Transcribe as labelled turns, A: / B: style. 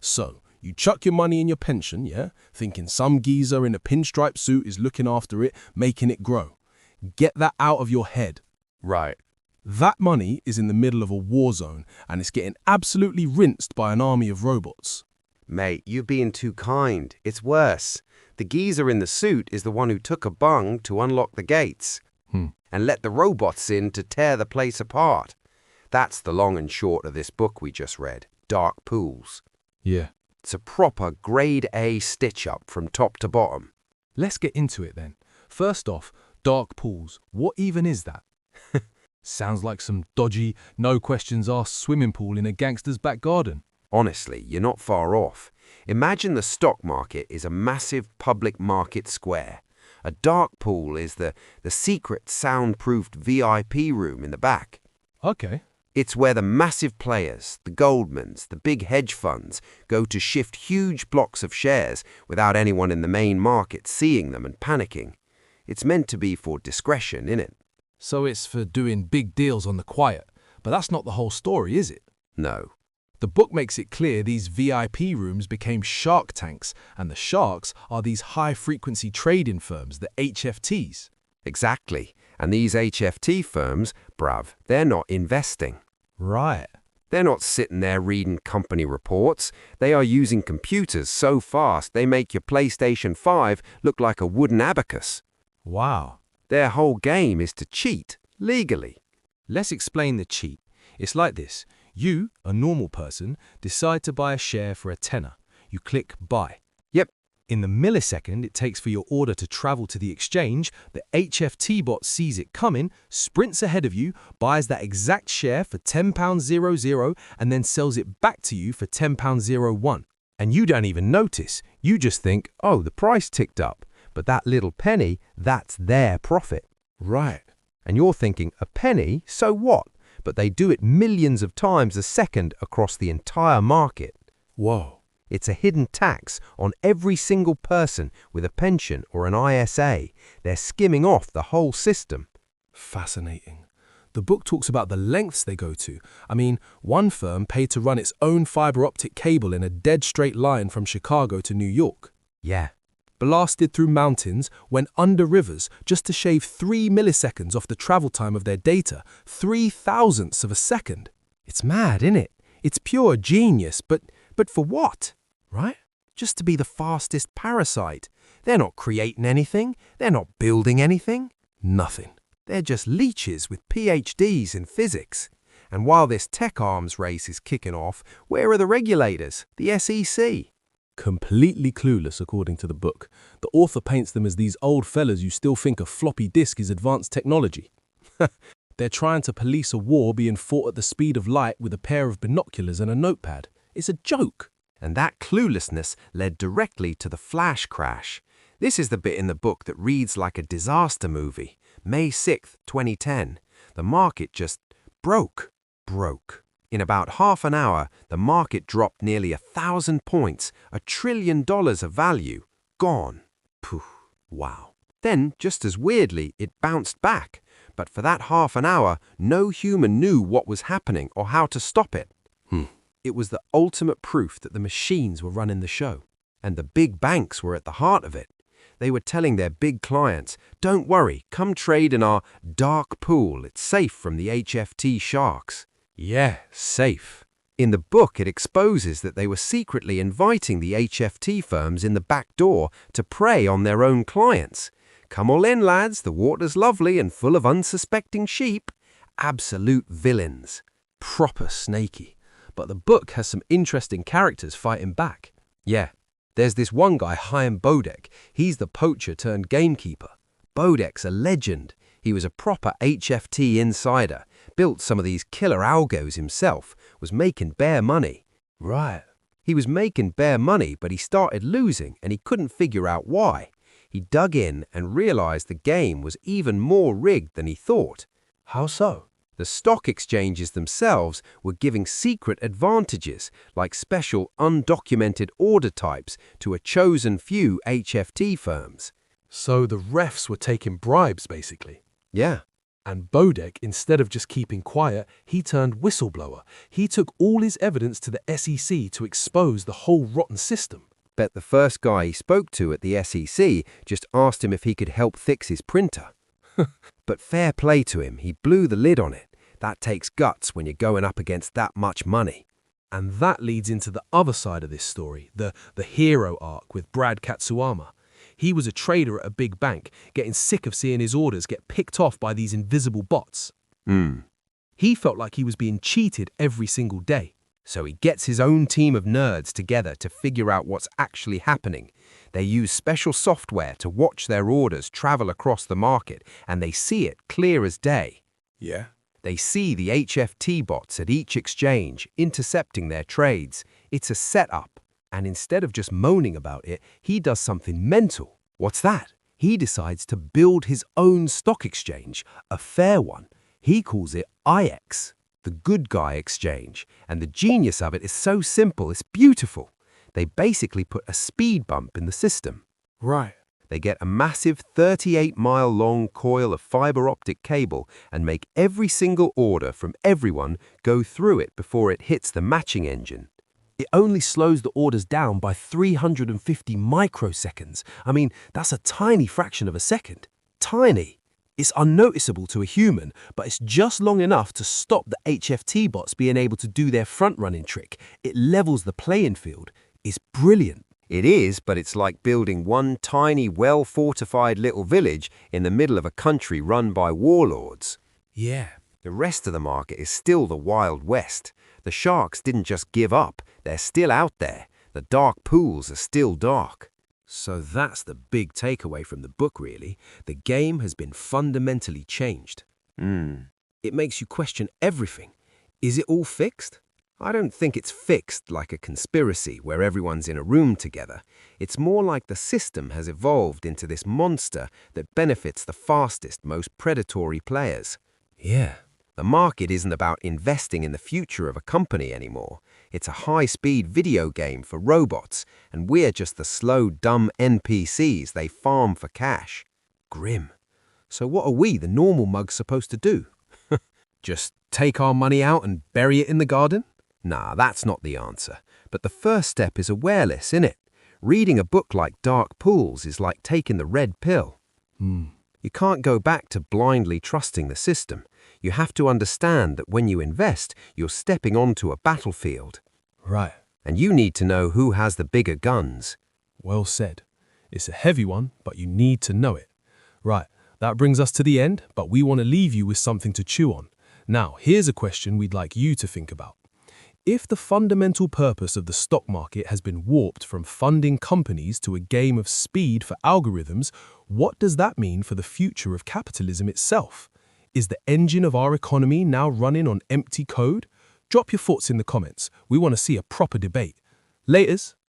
A: So, you chuck your money in your pension, yeah? Thinking some geezer in a pinstripe suit is looking after it, making it grow. Get that out of your head.
B: Right.
A: That money is in the middle of a war zone, and it's getting absolutely rinsed by an army of robots.
B: Mate, you're being too kind. It's worse. The geezer in the suit is the one who took a bung to unlock the gates and let the robots in to tear the place apart. That's the long and short of this book we just read, Dark Pools.
A: Yeah.
B: It's a proper grade A stitch-up from top to bottom.
A: Let's get into it then. First off, dark pools. What even is that? Sounds like some dodgy, no questions asked swimming pool in a gangster's back garden.
B: Honestly, you're not far off. Imagine the stock market is a massive public market square. A dark pool is the secret soundproofed VIP room in the back.
A: Okay.
B: It's where the massive players, the Goldmans, the big hedge funds, go to shift huge blocks of shares without anyone in the main market seeing them and panicking. It's meant to be for discretion, innit?
A: So it's for doing big deals on the quiet. But that's not the whole story, is it?
B: No.
A: The book makes it clear these VIP rooms became shark tanks, and the sharks are these high-frequency trading firms, the HFTs.
B: Exactly. And these HFT firms, bruv, they're not investing.
A: Right.
B: They're not sitting there reading company reports. They are using computers so fast they make your PlayStation 5 look like a wooden abacus.
A: Wow.
B: Their whole game is to cheat, legally.
A: Let's explain the cheat. It's like this. You, a normal person, decide to buy a share for a tenner. You click buy.
B: Yep.
A: In the millisecond it takes for your order to travel to the exchange, the HFT bot sees it coming, sprints ahead of you, buys that exact share for £10.00 and then sells it back to you for £10.01. And you don't even notice. You just think, oh, the price ticked up. But that little penny, that's their profit.
B: Right.
A: And you're thinking, a penny? So what? But they do it millions of times a second across the entire market.
B: Whoa.
A: It's a hidden tax on every single person with a pension or an ISA. They're skimming off the whole system. Fascinating. The book talks about the lengths they go to. I mean, one firm paid to run its own fiber optic cable in a dead straight line from Chicago to New York.
B: Yeah.
A: Blasted through mountains, went under rivers just to shave 3 milliseconds off the travel time of their data, 0.003 of a second. It's mad, innit? It's pure genius, but for what? Right? Just to be the fastest parasite. They're not creating anything. They're not building anything. Nothing. They're just leeches with PhDs in physics. And while this tech arms race is kicking off, where are the regulators, the SEC? Completely clueless, according to the book. The author paints them as these old fellas you still think a floppy disk is advanced technology. They're trying to police a war being fought at the speed of light with a pair of binoculars and a notepad. It's a joke. And that cluelessness led directly to the flash crash. This is the bit in the book that reads like a disaster movie. May 6th, 2010. The market just broke. In about half an hour, the market dropped nearly 1,000 points, $1 trillion of value, gone. Poof, wow. Then, just as weirdly, it bounced back. But for that half an hour, no human knew what was happening or how to stop it. It was the ultimate proof that the machines were running the show. And the big banks were at the heart of it. They were telling their big clients, don't worry, come trade in our dark pool. It's safe from the HFT sharks. Yeah, safe. In the book, it exposes that they were secretly inviting the HFT firms in the back door to prey on their own clients. Come all in, lads, the water's lovely and full of unsuspecting sheep. Absolute villains. Proper snaky. But the book has some interesting characters fighting back. Yeah, there's this one guy, Chaim Bodek. He's the poacher turned gamekeeper. Bodek's a legend. He was a proper HFT insider, built some of these killer algos himself, was making bare money. Right. He was making bare money, but he started losing and he couldn't figure out why. He dug in and realized the game was even more rigged than he thought. How so? The stock exchanges themselves were giving secret advantages, like special undocumented order types to a chosen few HFT firms. So the refs were taking bribes, basically? Yeah. And Bodek, instead of just keeping quiet, he turned whistleblower. He took all his evidence to the SEC to expose the whole rotten system.
B: Bet the first guy he spoke to at the SEC just asked him if he could help fix his printer. But fair play to him, he blew the lid on it. That takes guts when you're going up against that much money.
A: And that leads into the other side of this story, the hero arc with Brad Katsuyama. He was a trader at a big bank, getting sick of seeing his orders get picked off by these invisible bots. He felt like he was being cheated every single day.
B: So he gets his own team of nerds together to figure out what's actually happening. They use special software to watch their orders travel across the market, and they see it clear as day.
A: Yeah.
B: They see the HFT bots at each exchange intercepting their trades. It's a setup. And instead of just moaning about it, he does something mental. What's that? He decides to build his own stock exchange, a fair one. He calls it IX, the good guy exchange. And the genius of it is so simple, it's beautiful. They basically put a speed bump in the system.
A: Right.
B: They get a massive 38-mile-long coil of fiber optic cable and make every single order from everyone go through it before it hits the matching engine.
A: It only slows the orders down by 350 microseconds. I mean, that's a tiny fraction of a second. Tiny. It's unnoticeable to a human, but it's just long enough to stop the HFT bots being able to do their front-running trick. It levels the playing field. It's brilliant.
B: It is, but it's like building one tiny, well-fortified little village in the middle of a country run by warlords.
A: Yeah.
B: The rest of the market is still the Wild West. The sharks didn't just give up. They're still out there. The dark pools are still dark.
A: So that's the big takeaway from the book, really. The game has been fundamentally changed. It makes you question everything. Is it all fixed?
B: I don't think it's fixed like a conspiracy where everyone's in a room together. It's more like the system has evolved into this monster that benefits the fastest, most predatory players.
A: Yeah.
B: The market isn't about investing in the future of a company anymore. It's a high-speed video game for robots, and we're just the slow, dumb NPCs they farm for cash.
A: Grim. So what are we, the normal mugs, supposed to do? Just take our money out and bury it in the garden?
B: Nah, that's not the answer. But the first step is awareness, innit? Reading a book like Dark Pools is like taking the red pill. You can't go back to blindly trusting the system. You have to understand that when you invest, you're stepping onto a battlefield.
A: Right.
B: And you need to know who has the bigger guns.
A: Well said. It's a heavy one, but you need to know it. Right, that brings us to the end, but we want to leave you with something to chew on. Now, here's a question we'd like you to think about. If the fundamental purpose of the stock market has been warped from funding companies to a game of speed for algorithms, what does that mean for the future of capitalism itself? Is the engine of our economy now running on empty code? Drop your thoughts in the comments. We want to see a proper debate. Laters.